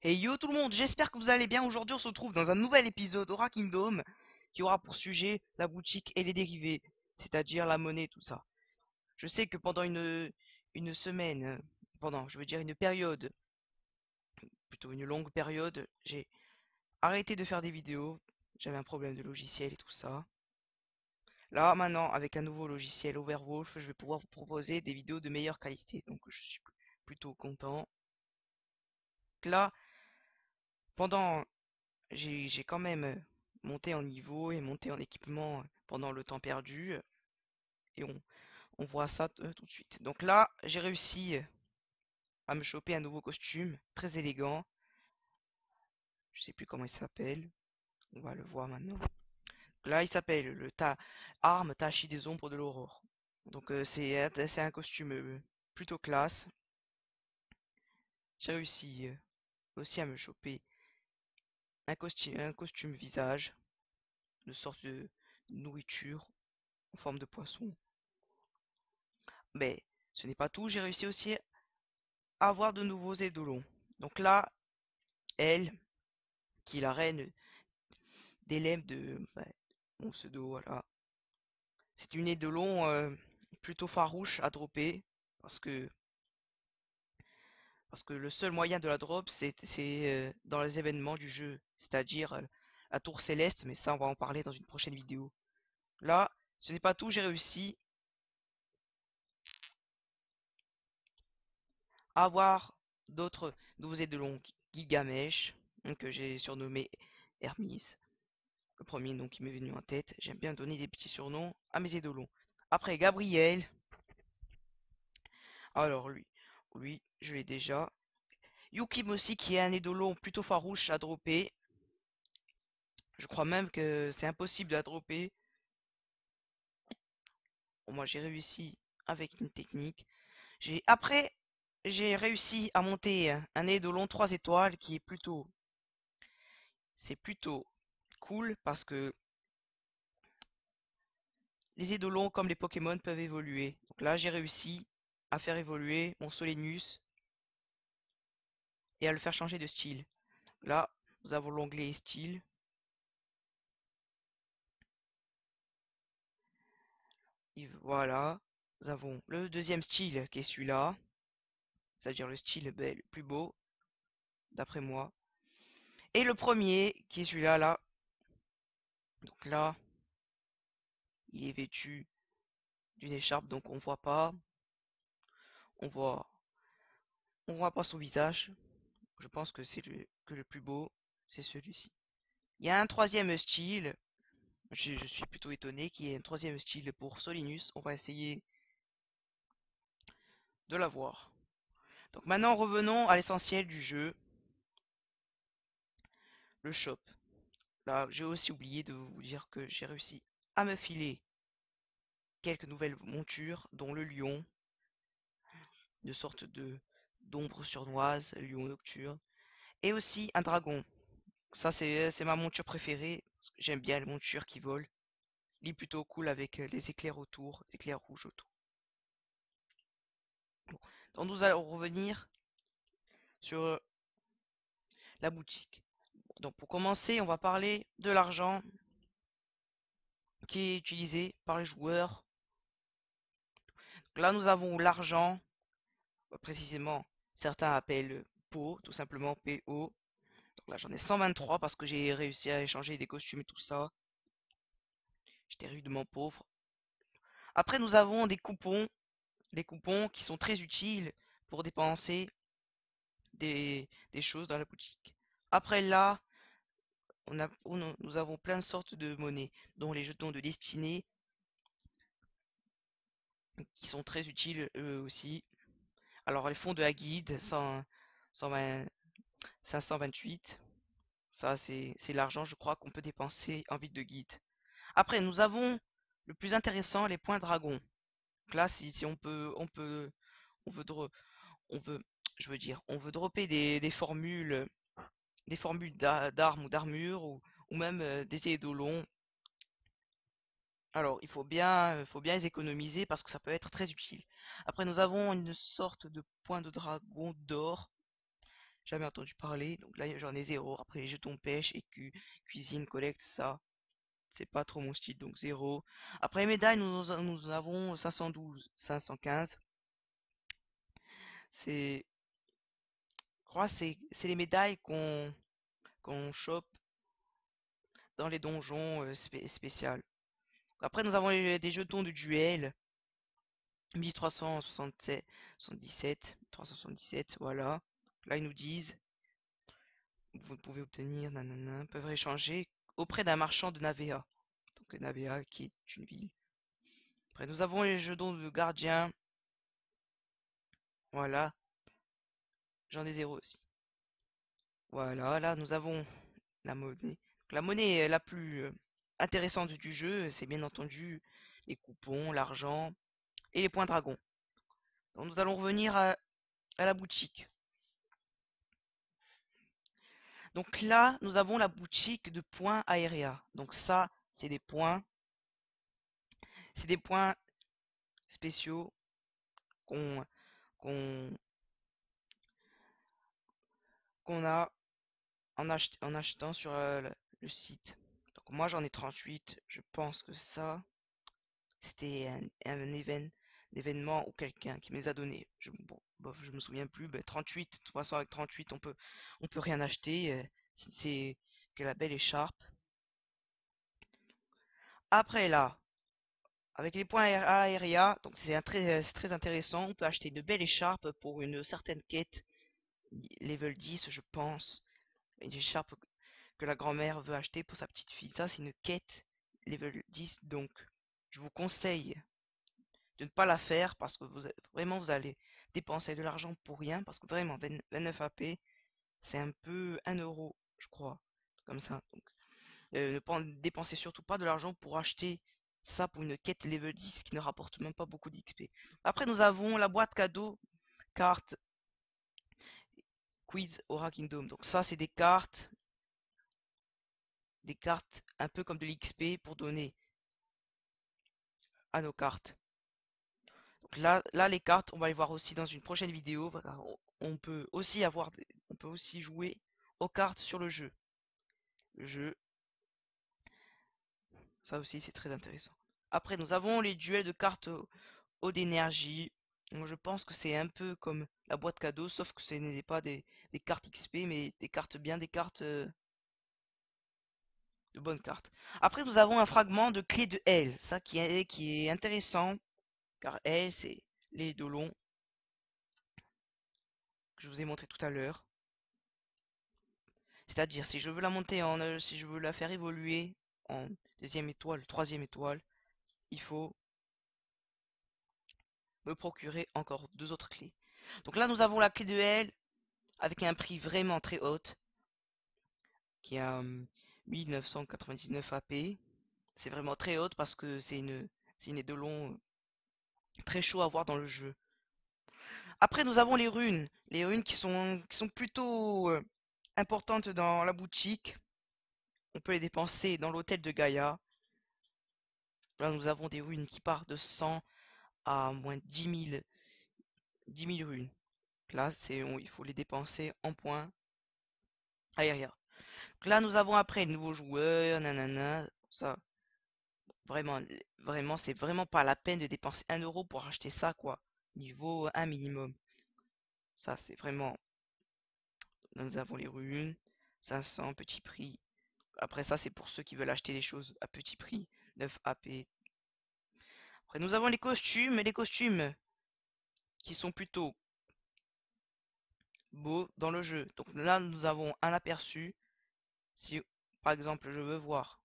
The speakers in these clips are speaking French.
Hey yo tout le monde, j'espère que vous allez bien. Aujourd'hui on se retrouve dans un nouvel épisode Aura Kingdom qui aura pour sujet la boutique et les dérivés, c'est-à-dire la monnaie, tout ça. Je sais que pendant une semaine, je veux dire une période, plutôt une longue période, j'ai arrêté de faire des vidéos. J'avais un problème de logiciel et tout ça. Là maintenant avec un nouveau logiciel Overwolf, je vais pouvoir vous proposer des vidéos de meilleure qualité. Donc je suis plutôt content. Là, pendant j'ai quand même monté en niveau et monté en équipement pendant le temps perdu et on voit ça tout de suite. Donc là, j'ai réussi à me choper un nouveau costume très élégant. Je sais plus comment il s'appelle. On va le voir maintenant. Là, il s'appelle le Arme Tachi des Ombres de l'Aurore. Donc c'est un costume plutôt classe. J'ai réussi aussi à me choper un costume visage, de sorte de nourriture en forme de poisson. Mais ce n'est pas tout, j'ai réussi aussi à avoir de nouveaux édolons. Donc là, elle, qui est la reine des lemmes de mon pseudo, voilà. C'est une édolon plutôt farouche à dropper, parce que, parce que le seul moyen de la drop, c'est dans les événements du jeu, c'est-à-dire la tour céleste, mais ça on va en parler dans une prochaine vidéo. Là, ce n'est pas tout, j'ai réussi à avoir d'autres nouveaux édolons Gilgamesh, que j'ai surnommé Hermes. Le premier nom qui m'est venu en tête. J'aime bien donner des petits surnoms à mes édolons. Après, Gabriel. Alors, lui, je l'ai déjà. Yukim aussi, qui est un édolon plutôt farouche à dropper. Je crois même que c'est impossible à dropper. Bon, moi, j'ai réussi avec une technique. Après, j'ai réussi à monter un édolon 3 étoiles qui est plutôt cool parce que les édolons comme les Pokémon peuvent évoluer. Donc là, j'ai réussi à faire évoluer mon Solenus et à le faire changer de style. Là, nous avons l'onglet style. Et voilà. Nous avons le deuxième style qui est celui-là. C'est-à-dire le style le plus beau, d'après moi. Et le premier qui est celui-là, là. Donc là, il est vêtu d'une écharpe, donc on voit pas. On voit, on voit pas son visage. Je pense que que le plus beau, c'est celui-ci. Il y a un troisième style. Je suis plutôt étonné qu'il y ait un troisième style pour Solinus. On va essayer de l'avoir. Donc maintenant revenons à l'essentiel du jeu, le shop. Là, j'ai aussi oublié de vous dire que j'ai réussi à me filer quelques nouvelles montures, dont le lion, une sorte de d'ombre surnoise, lion nocturne, et aussi un dragon. Ça c'est ma monture préférée, parce que j'aime bien les montures qui volent. Il est plutôt cool avec les éclairs autour, les éclairs rouges autour. Bon. Donc nous allons revenir sur la boutique. Donc pour commencer, on va parler de l'argent qui est utilisé par les joueurs. Donc là, nous avons l'argent, précisément, certains appellent PO, tout simplement PO. Donc là, j'en ai 123 parce que j'ai réussi à échanger des costumes et tout ça. J'étais rudement pauvre. Après, nous avons des coupons qui sont très utiles pour dépenser des choses dans la boutique. Après là, nous avons plein de sortes de monnaies, dont les jetons de destinée, qui sont très utiles eux aussi. Alors les fonds de la guide, 120, 528, ça c'est l'argent je crois qu'on peut dépenser en vide de guide. Après nous avons le plus intéressant, les points dragon. Donc là si on veut on veut je veux dire on veut dropper des formules d'armes ou d'armure ou même des édolons. Alors faut bien les économiser parce que ça peut être très utile. Après nous avons une sorte de point de dragon d'or. Jamais entendu parler. Donc là, j'en ai zéro. Après, les jetons pêche, écu, cuisine, collecte, ça, c'est pas trop mon style, donc zéro. Après les médailles, nous avons 512, 515. C'est, je crois, que c'est les médailles qu'on chope dans les donjons spéciales. Après, nous avons des jetons de duel. 1377, 77, 377, voilà. Là, ils nous disent, vous pouvez obtenir, nanana, peuvent échanger auprès d'un marchand de Navea. Donc Navea qui est une ville. Après, nous avons les jetons de gardien. Voilà, j'en ai zéro aussi. Voilà, là, nous avons la monnaie. Donc, la monnaie la plus intéressante du jeu, c'est bien entendu les coupons, l'argent et les points dragons. Donc, nous allons revenir à la boutique. Donc là, nous avons la boutique de points aérea. Donc ça, c'est des points spéciaux qu'on qu'on qu'on a en achetant sur le site. Donc moi, j'en ai 38. Je pense que ça, c'était événement ou quelqu'un qui me les a donnés. Bon, bof, je me souviens plus. Ben, 38, de toute façon, avec 38, on peut rien acheter. Si c'est que la belle écharpe. Après là, avec les points aéria, donc c'est très intéressant. On peut acheter de belles écharpes pour une certaine quête, level 10, je pense. Une écharpe que la grand-mère veut acheter pour sa petite fille. Ça, c'est une quête level 10, donc je vous conseille de ne pas la faire parce que vraiment vous allez dépenser de l'argent pour rien. Parce que vraiment, 29 AP, c'est un peu 1 euro, je crois. Comme ça. Donc, dépensez surtout pas de l'argent pour acheter ça pour une quête level 10 qui ne rapporte même pas beaucoup d'XP. Après, nous avons la boîte cadeau, carte Quiz Aura Kingdom. Donc ça, c'est des cartes un peu comme de l'XP pour donner à nos cartes. Donc là, les cartes, on va les voir aussi dans une prochaine vidéo. Voilà, on peut aussi on peut aussi jouer aux cartes sur le jeu. Le jeu, ça aussi, c'est très intéressant. Après, nous avons les duels de cartes eau d'énergie. Donc, je pense que c'est un peu comme la boîte cadeau, sauf que ce n'est pas des cartes XP, mais des cartes bien, des cartes de bonnes cartes. Après, nous avons un fragment de clé de L, ça qui est intéressant, car L, c'est les dolons que je vous ai montré tout à l'heure. C'est-à-dire, si je veux la monter si je veux la faire évoluer en deuxième étoile, troisième étoile, il faut me procurer encore deux autres clés. Donc là, nous avons la clé de L avec un prix vraiment très haut, qui est à 1999 AP. C'est vraiment très haute parce que c'est une édolon très chaud à voir dans le jeu. Après, nous avons les runes qui sont plutôt importantes dans la boutique. On peut les dépenser dans l'hôtel de Gaïa. Là, nous avons des runes qui partent de 100 à moins 10 000 runes. Là, il faut les dépenser en points aériens. Donc là, nous avons après le nouveau joueur, nanana, ça. Vraiment, vraiment, c'est vraiment pas la peine de dépenser 1 euro pour acheter ça, quoi. Niveau 1 minimum. Ça, c'est vraiment. Nous avons les runes. 500, petit prix. Après ça, c'est pour ceux qui veulent acheter les choses à petit prix. 9 AP. Après, nous avons les costumes. Et les costumes qui sont plutôt beaux dans le jeu. Donc là, nous avons un aperçu. Si, par exemple, je veux voir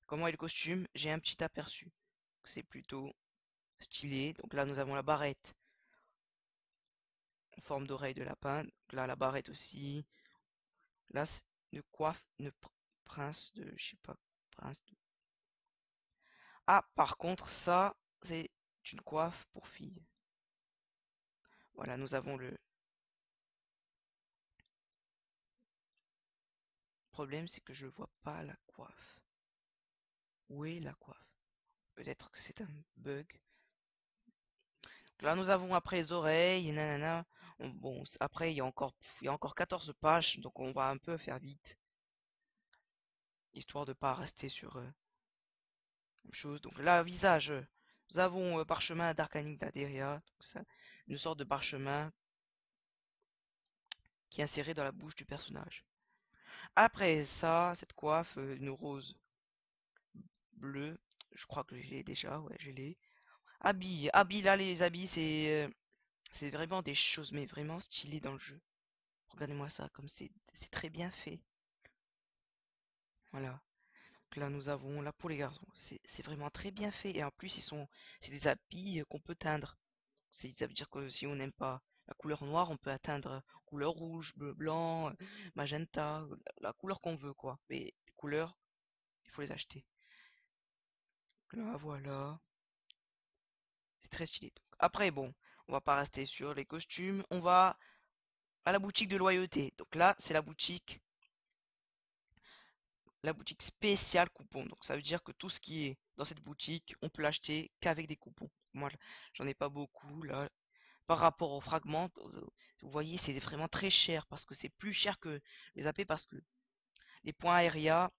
comment est le costume, j'ai un petit aperçu. C'est plutôt stylé. Donc là, nous avons la barrette en forme d'oreille de lapin. Donc là, la barrette aussi. Là, c'est une coiffe, prince de, je sais pas, prince de... Ah, par contre, ça, c'est une coiffe pour fille. Voilà, nous avons le problème, c'est que je vois pas la coiffe. Où est la coiffe? Peut-être que c'est un bug. Là, nous avons après les oreilles, nanana. Bon, après, il y a encore 14 pages, donc on va un peu faire vite, histoire de pas rester sur même chose. Donc là, visage, nous avons parchemin d'Arcanic d'Aderia, donc ça, une sorte de parchemin qui est inséré dans la bouche du personnage. Après ça, cette coiffe, une rose bleue, je crois que je l'ai déjà, ouais, je l'ai. Habits, là, les habits, c'est vraiment des choses, mais vraiment stylées dans le jeu. Regardez-moi ça, comme c'est très bien fait. Voilà. Donc là, nous avons là pour les garçons. C'est vraiment très bien fait. Et en plus, c'est des habits qu'on peut teindre. Ça veut dire que si on n'aime pas la couleur noire, on peut atteindre couleur rouge, bleu, blanc, magenta, la couleur qu'on veut, quoi. Mais les couleurs, il faut les acheter. Là, voilà. C'est très stylé. Donc, après, bon, on va pas rester sur les costumes. On va à la boutique de loyauté. Donc là, c'est la boutique spéciale coupon. Donc ça veut dire que tout ce qui est dans cette boutique, on peut l'acheter qu'avec des coupons. Moi, j'en ai pas beaucoup là. Par rapport aux fragments, vous voyez, c'est vraiment très cher parce que c'est plus cher que les AP parce que les points aéria,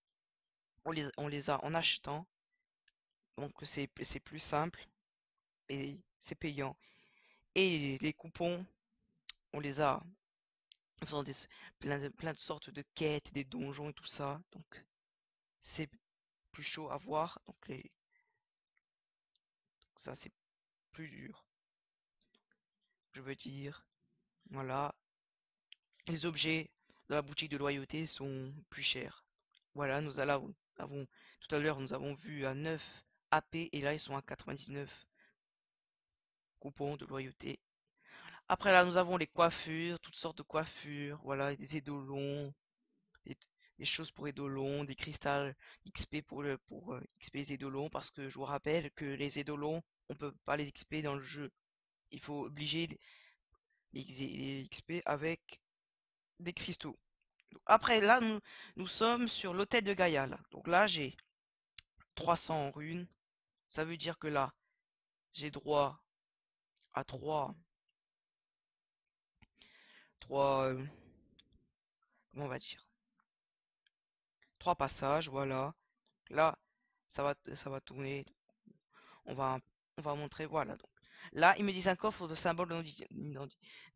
on les a en achetant. Donc c'est plus simple et c'est payant. Et les coupons, on les a en faisant plein de sortes de quêtes, des donjons et tout ça. Donc c'est plus chaud à voir. Donc ça c'est plus dur. Je veux dire, voilà. Les objets de la boutique de loyauté sont plus chers. Voilà, avons tout à l'heure nous avons vu à 9 AP et là ils sont à 99 coupons de loyauté. Après là nous avons les coiffures, toutes sortes de coiffures, voilà, des édolons, des, des choses pour édolons, des cristals XP pour XP les édolons parce que je vous rappelle que les édolons on peut pas les XP dans le jeu. Il faut obliger les XP avec des cristaux. Après, là, nous sommes sur l'hôtel de Gaïa, là. Donc là, j'ai 300 en runes. Ça veut dire que là, j'ai droit à 3 comment on va dire? 3 passages, voilà. Là, ça va tourner. On va, on va montrer, voilà. Donc là, il me dit un coffre de symboles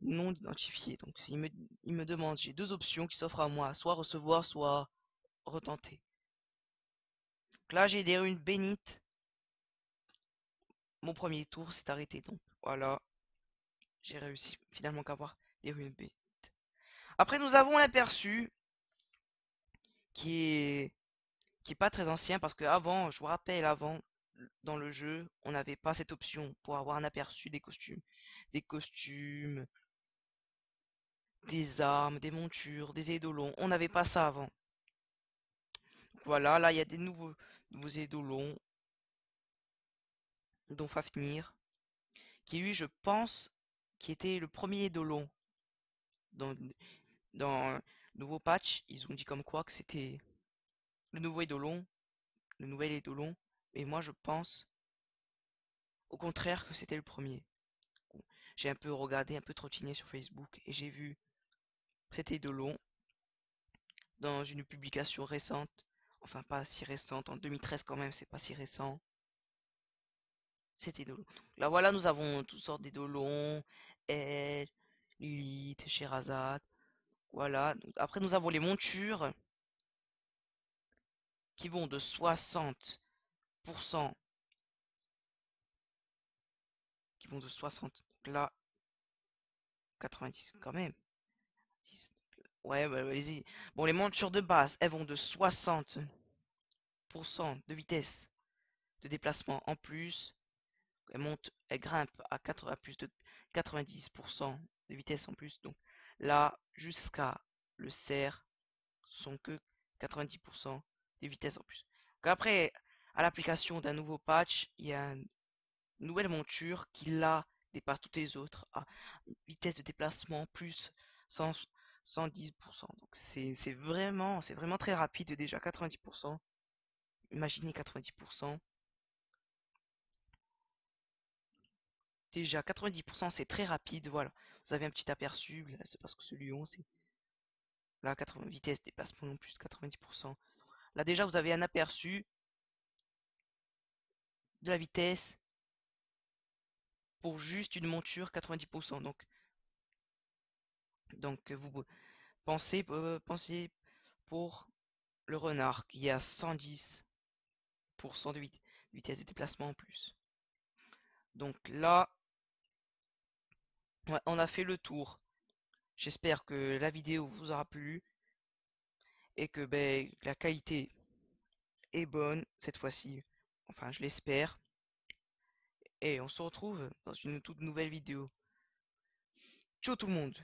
non identifiés. Donc il me demande, j'ai deux options qui s'offrent à moi, soit recevoir, soit retenter. Donc là, j'ai des runes bénites. Mon premier tour s'est arrêté, donc voilà. J'ai réussi finalement qu'à avoir des runes B. Après, nous avons l'aperçu qui est qui est pas très ancien parce que avant, je vous rappelle, avant dans le jeu, on n'avait pas cette option pour avoir un aperçu des costumes, des armes, des montures, des édolons. On n'avait pas ça avant. Donc voilà, là il y a des nouveaux édolons, dont Fafnir, qui lui, je pense, qui était le premier édolon dans dans le nouveau patch. Ils ont dit comme quoi que c'était le nouveau édolon le nouvel Eidolon, et moi je pense au contraire que c'était le premier. J'ai un peu regardé, un peu trottiné sur Facebook et j'ai vu cet Eidolon dans une publication récente, enfin pas si récente, en 2013 quand même, c'est pas si récent, cet Eidolon. Là voilà, nous avons toutes sortes d'Eidolons, Elle, Lilith, Sherazade, voilà. Donc, après nous avons les montures qui vont de 60%, qui vont de 60, donc là 90 quand même. Ouais, bah, allez-y. Bon, les montures de base, elles vont de 60% de vitesse de déplacement en plus. Elles grimpent à plus de 90% de vitesse en plus. Donc là, jusqu'à le cerf, sont que 90% de vitesse en plus. Donc après, à l'application d'un nouveau patch, il y a une nouvelle monture qui là dépasse toutes les autres à vitesse de déplacement plus 100 110%. Donc c'est vraiment très rapide déjà 90%. Imaginez 90%. Déjà, 90% c'est très rapide, voilà. Vous avez un petit aperçu, là c'est parce que ce lion, c'est... Là, 80 vitesse, dépassement non plus, 90%. Là déjà, vous avez un aperçu de la vitesse pour juste une monture 90%. Donc vous pensez pour le renard qui est à 110% de vitesse de déplacement en plus. Donc là, ouais, on a fait le tour. J'espère que la vidéo vous aura plu et que ben, la qualité est bonne cette fois-ci. Enfin, je l'espère. Et on se retrouve dans une toute nouvelle vidéo. Ciao tout le monde!